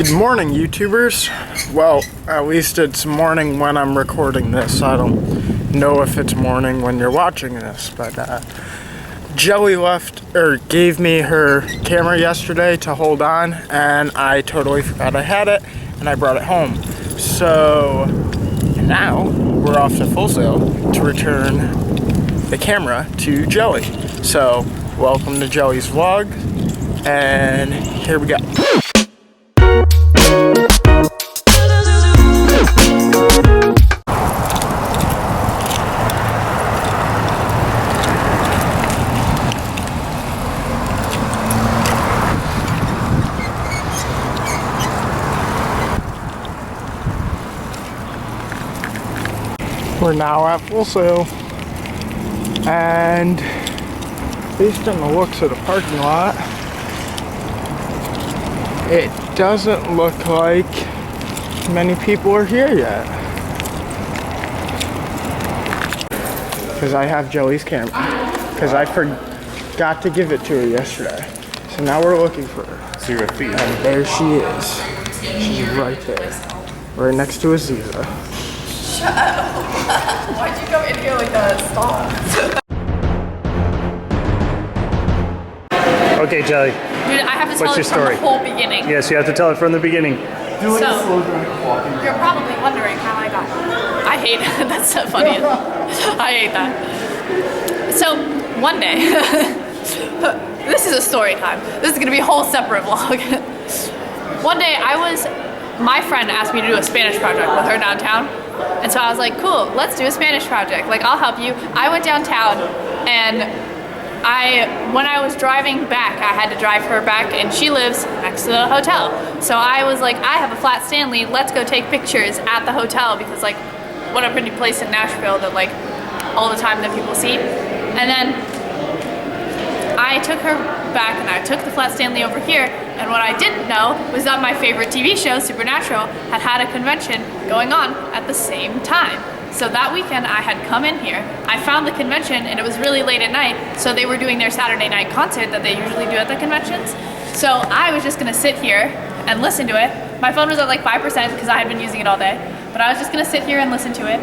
Good morning, YouTubers. Well, at least it's morning when I'm recording this. I don't know if it's morning when you're watching this, but Jelly gave me her camera yesterday to hold on, and I totally forgot I had it, and I brought it home. So now we're off to Full Sail to return the camera to Jelly. So welcome to Jelly's vlog, and here we go. We're now at Full Sail, and based on the looks of the parking lot, it doesn't look like many people are here yet. Because I have Jelly's camera, because I forgot to give it to her yesterday. So now we're looking for her. See her feet. And there she is. She's right there, right next to Aziza. Shut up. Why'd you come in here like that? Stop. Okay, Jelly. Dude, I have to tell What's it your from story? the whole beginning. Yes, you have to tell it from the beginning. So, you're probably wondering how I got here. I hate it. That's so funny. I hate that. So, one day, this is a story time. This is going to be a whole separate vlog. One day, my friend asked me to do a Spanish project with her downtown. And so I was like, cool, let's do a Spanish project. Like, I'll help you. I went downtown, and when I was driving back, I had to drive her back, and she lives next to the hotel. So I was like, I have a flat Stanley, let's go take pictures at the hotel, because like, what a pretty place in Nashville that like, all the time that people see. And then I took her back, and I took the flat Stanley over here, and what I didn't know was that my favorite TV show, Supernatural, had a convention going on at the same time. So that weekend I had come in here, I found the convention, and it was really late at night, so they were doing their Saturday night concert that they usually do at the conventions. So I was just gonna sit here and listen to it. My phone was at like 5% because I had been using it all day, but I was just gonna sit here and listen to it.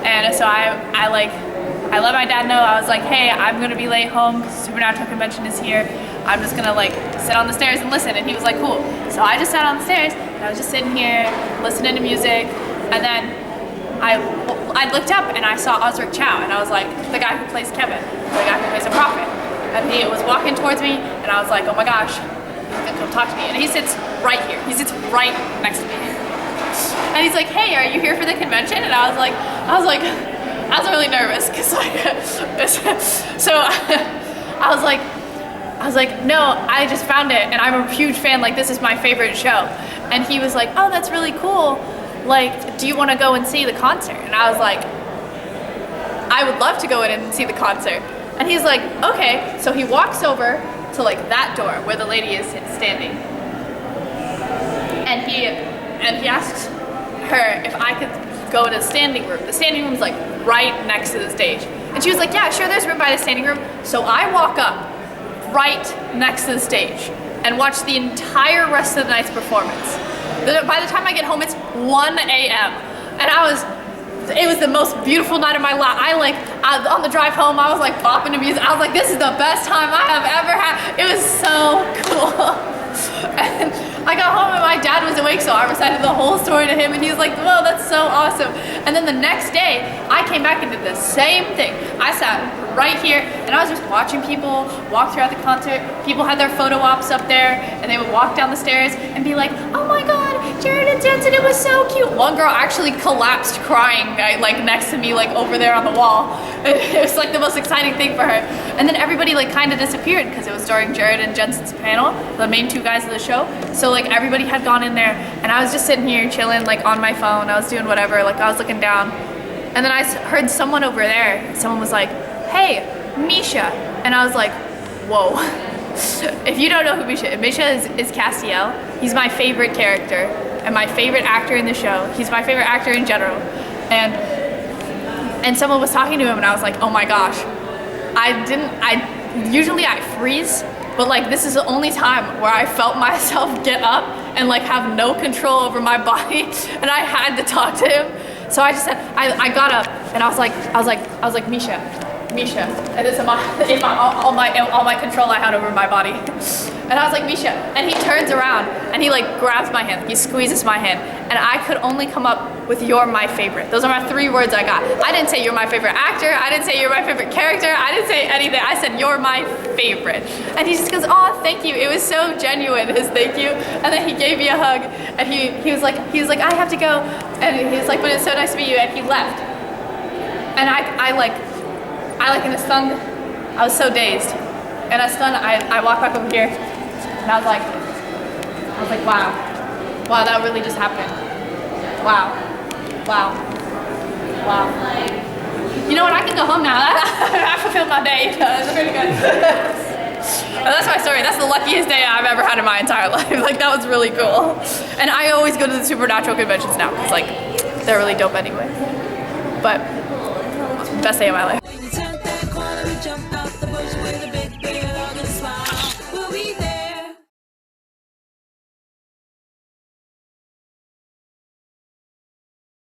And so I let my dad know. I was like, hey, I'm gonna be late home because the Supernatural convention is here. I'm just gonna like sit on the stairs and listen. And he was like, cool. So I just sat on the stairs, and I was just sitting here listening to music, and then I looked up and I saw Osric Chow, and I was like, the guy who plays Kevin, the guy who plays a prophet. And he was walking towards me, and I was like, oh my gosh, he's gonna come talk to me. And he sits right here. He sits right next to me. And he's like, hey, are you here for the convention? And I was really nervous because so I was like, no, I just found it, and I'm a huge fan. Like, this is my favorite show. And he was like, oh, that's really cool. Like, do you want to go and see the concert? And I was like, I would love to go in and see the concert. And he's like, okay. So he walks over to like that door where the lady is standing, and he asks her if I could go to the standing room. The standing room's like right next to the stage. And she was like, yeah, sure, there's room by the standing room. So I walk up right next to the stage and watch the entire rest of the night's performance. By the time I get home, it's 1 a.m. And it was the most beautiful night of my life. On the drive home, I was like bopping to music. I was like, this is the best time I have ever had. It was so cool. And I got home and my dad was awake, so I recited the whole story to him, and he was like, whoa, that's so awesome. And then the next day, I came back and did the same thing. I sat right here, and I was just watching people walk throughout the concert. People had their photo ops up there, and they would walk down the stairs and be like, oh my God, Jared and Jensen, it was so cute. One girl actually collapsed crying like next to me, like over there on the wall. It was like the most exciting thing for her. And then everybody like kind of disappeared because it was during Jared and Jensen's panel, the main two guys of the show. So like everybody had gone in there, and I was just sitting here chilling like on my phone. I was doing whatever, like I was looking down. And then I heard someone over there. Someone was like, hey, Misha. And I was like, whoa. If you don't know who Misha is Castiel. He's my favorite character and my favorite actor in the show. He's my favorite actor in general. And someone was talking to him, and I was like, oh my gosh. Usually I freeze But like, this is the only time where I felt myself get up and like have no control over my body, and I had to talk to him. So I just said, I got up and I was like, Misha, and this is all my control I had over my body. And I was like, Misha, and he turns around and he like grabs my hand, he squeezes my hand, and I could only come up with "you're my favorite." Those are my 3 words I got. I didn't say "you're my favorite actor," I didn't say "you're my favorite character," I didn't say anything. I said "you're my favorite," and he just goes, "Oh, thank you." It was so genuine, his thank you. And then he gave me a hug, and he was like, I have to go, and he was like, but it's so nice to meet you, and he left. And I in a stun, I was so dazed. And I stunned, I walked back over here, and I was like, wow, that really just happened. Wow. You know what, I can go home now. I fulfilled my day. It's pretty good. That's my story. That's the luckiest day I've ever had in my entire life. Like, that was really cool. And I always go to the Supernatural conventions now, because like, they're really dope anyway. But, best day of my life.